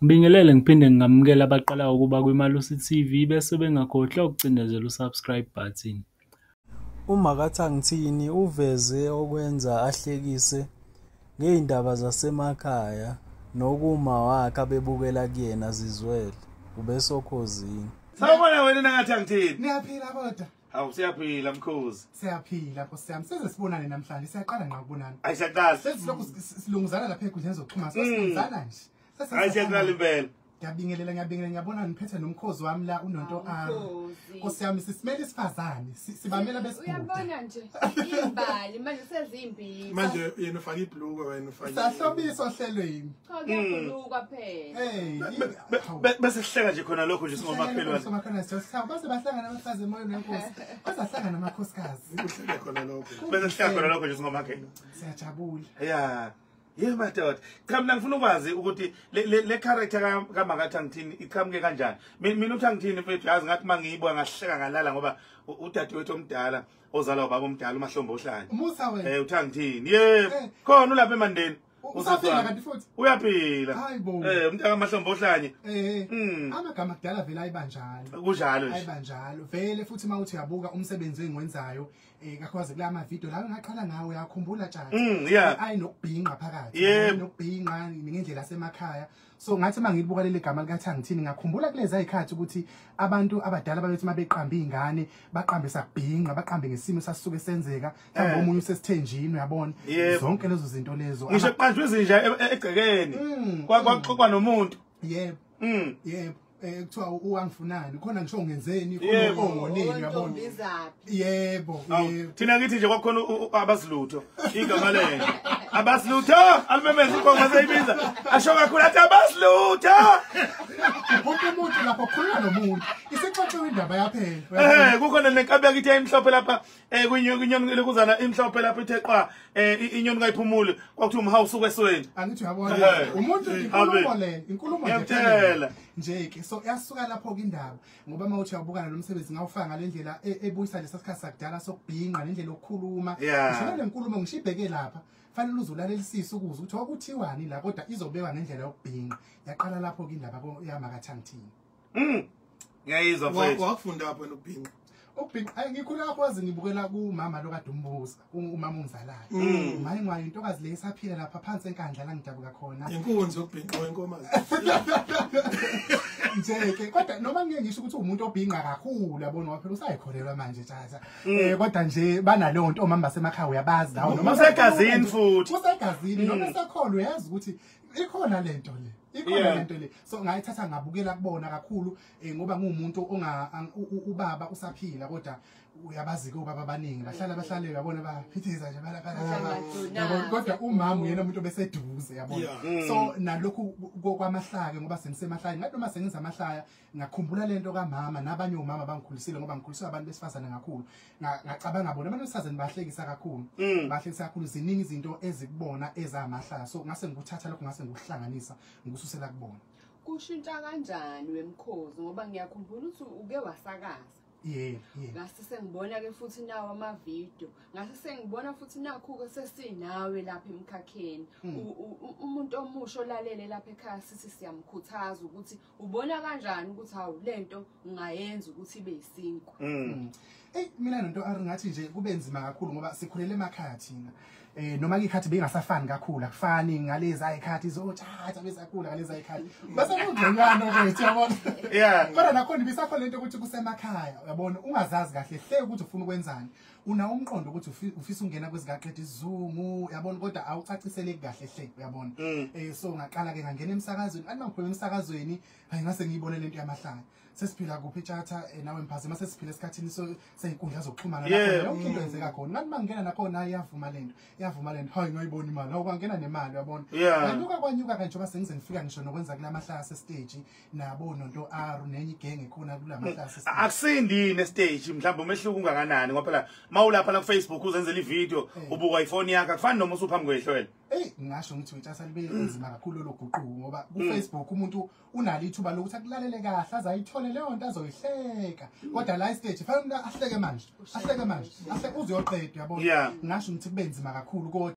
Ngibingelele ngiphinde ngamukela abaqala ukuba kwiMalusi TV bese bengakhohlwa ukucindezela usubscribe button. Umaka Thangithini uveze okwenza ahlekise ngezindaba zasemakhaya nokuma wakhe abebukela kuyena zizwele ubesokhozini. Sawubona wena Thangithini. Niyaphila kodwa? Hawu siyaphila mkhozi. Siyaphila Nkosi yami. Size sibonane namhlanje. Siyaqala ngqa ukubonana. Ayisaqala. Sesilokhu silunguzana lapha enkundleni zokuxhumana. Sesizana nje. Ayisaqala impela. Ngiyabingelela ngiyabona niphethe nomkhozi wami la unonto Nkosi yami sisimele isifazane sibamela besibhuda. Uyabona nje imbali manje sezimbili. Manje yena ufaka ibhluku wena ufaka. Sahlobisa ohlelweni. Cha kuyabhuluka phela. Hey. Bese sihleka nje khona lokho nje singomakhelwane. Somakhelwane sithatha base bahlangana abafazi emoyeni wenkosi. Basahlangana amakhosikazi. Uhleka khona lokho. Bese sihleka khona lokho nje singomakhelwane. Siyajabula. Yeah. Yebo madoda. Cha mina ngifuna ukwazi ukuthi le character kaMaka Thangithini iqhamuke kanjani. Mina uThangithini mfethu yazi ngathi mangiyibuka ngahleka ngalala ngoba udadewethu omdala ozalwa ubaba omdala uMahlombe ohlanya. Musa wena. uThangithini. Yebo. Khona ulapha eMandeni. Usaphila kanti futhi? Uyaphila. Hayibo. Umntaka kaMahlombe ohlanye. Amagama akudala vele ayibanjalo. Kunjalo nje. Ayibanjalo. Vele futhi mawuthi uyabuka umsebenzi engwenzayo kakwazi kula ma video la ngaqala ngawe yakhumbula tjani. Yeah. Ayinokubhinqa phakathi. Yebo. Ayinokubhinqa ngendlela semakhaya. So ngathi mangiyibuka leli gama lika Thangithini ngakhumbula kulezi ayikhathi ukuthi abantu abadala babethi mabeqamba izingane baqambisa kubhinqa baqambe ngesimo sasuke senzeka mhlawumbe omunye usesithenjini uyabona zonke lezo zinto lezo ngisho qanjwe izinja egcekeni kwaxoxwa nomuntu yebo yebo kuthiwa uwangifunani khona ngisho ngenzeni khona ongoneni uyabona yebo thina kithi nje kwakhona abasilutho igama lelo abasilutho alibemeza inkonzo seyibiza asho kakhulu athi abasilutho umuntu lapho khuluma nomuntu isixoxwe indaba yaphela kukhona nenkabi yakithi emhlophe lapha kwinyoni lekuzana imhlophe lapha ithe qa inyoni kayiphumule kwakuthiwa umhouse ukwesweni angithi uyabona umuntu inkulumo ngiyamthela nje ke so yasuka lapho ke indaba ngoba mawuthi uyabukana nomsebenzi ngawufaka ngalendlela ebuyisa lesasikhathi sakudala sokubhinqa nendlela okukhuluma ngisho le nkulumo ngishibheke lapha fanele uzulalelisisa ukuze uthi wakuthiwani la kodwa izobekwa ngendlela yokubhinqa yaqala lapho ke indaba yaMaka Thangithini ngiyayizwa mfethu wakufunda lapho nokubhinqa ukubhinqa ngikhuleka kwazi ngibukela kumama lo kade umbuza umama ongizalayo maye ngwayo intokazi le isaphila lapha phansi enkandla la ngidabuka khona inkunzi yokubhinqa wenkomazi nje ke kodwa noma ngeke ngisho ukuthi umuntu obhinqa kakhulu yabona waphela usayikholelwa manje tjatha kodwa nje banalo nto omama basemakhaya uyabazi lawo noma usegazini futhi usegazini noma esekholwa uyazi ukuthi ikhona lento le ikhona lento le so ngayithatha ngabukela kubona kakhulu ngoba ngumuntu ubaba usaphila kodwa uyabazi ke ubaba abaningi bahlale yabona baphithiza nje bala kodwa umama uyena umuntu obeseduze yabona so nalokhu kwamahlaya ngoba sengisemahlaya ngathi noma sengenza amahlaya ngakhumbula lento kaMama nabanye omama bangikhulisile ngoba ngikhuliswa abantu besifazane kakhulu ngacabanga bona abantu besifazane bahlekisa kakhulu bahlekisa kakhulu ziningi izinto ezikubona ezamahlaya so ngase ngikuthatha lokho ngase ngikuhlanganisa ngikususela kubona kushintsha kanjani wemkhozi ngoba ngiyakhumbula ukuthi uke wasakaza ngase sengibona ke futhi nawo ama-video ngase sengibona futhi nakho-ke sesinawe lapha emkhakheni umuntu omusha olalele lapha ekhaya sithi siyamkhuthaza ukuthi ubona kanjani ukuthi hawu lento ungayenza ukuthi ibe yisinkwa mina nento ngathi nje kube nzima kakhulu ngoba sikhulele emakhaya thina noma ikhathi bengasafani kakhulu akufani ngalezi ayikhathi zothatha besakhula ngalezi ayikhathi base kungconywana kwethu yabona kodwa nakhona bisakhona lento ukuthi kusemakhaya uyabona ungazazi kahle hle ukuthi ufuna ukwenzani una umqondo ukuthi ufisa ungena kwezigaqedwe isizungu yabona kodwa awucacisele kahle hle uyabona so ngaqala ke ngangena emsakazweni athi mangikhuluma emsakazweni hayi ngase ngiyibone lento yamahlaya sesiphila kuphi tjatha nawe mphazima sesiphila esikhathini seyinkundla zokuxhumana lapho yonke into yenzeka khona ngathi mangena nakhona iyavuma lento hayi ngayibona imali awukangena nemali uyabona kwanyuka kanje njengoba sengize ngifika ngisho nokwenza kulamahlaya sestage nabo nonto R nenye igenge khona kulamahlaya sestage akusindini stage mhlawumbe umehluko ungakanani ngoba phela mawulapha na Facebook uzenzela ivideo ubuka iphone yakhe akufani noma usuphambi kwehlwele ngasho ngithi wethatha libe nzima kakhulu loguquko ngoba ku Facebook umuntu unalo ithuba lokuthi akulalele kahle azayithole leyo nto azoyihleka kodwa la stage fanele ahleke manje uze uyoqeda yabona ngasho ngithi kube nzima kakhulu kodwa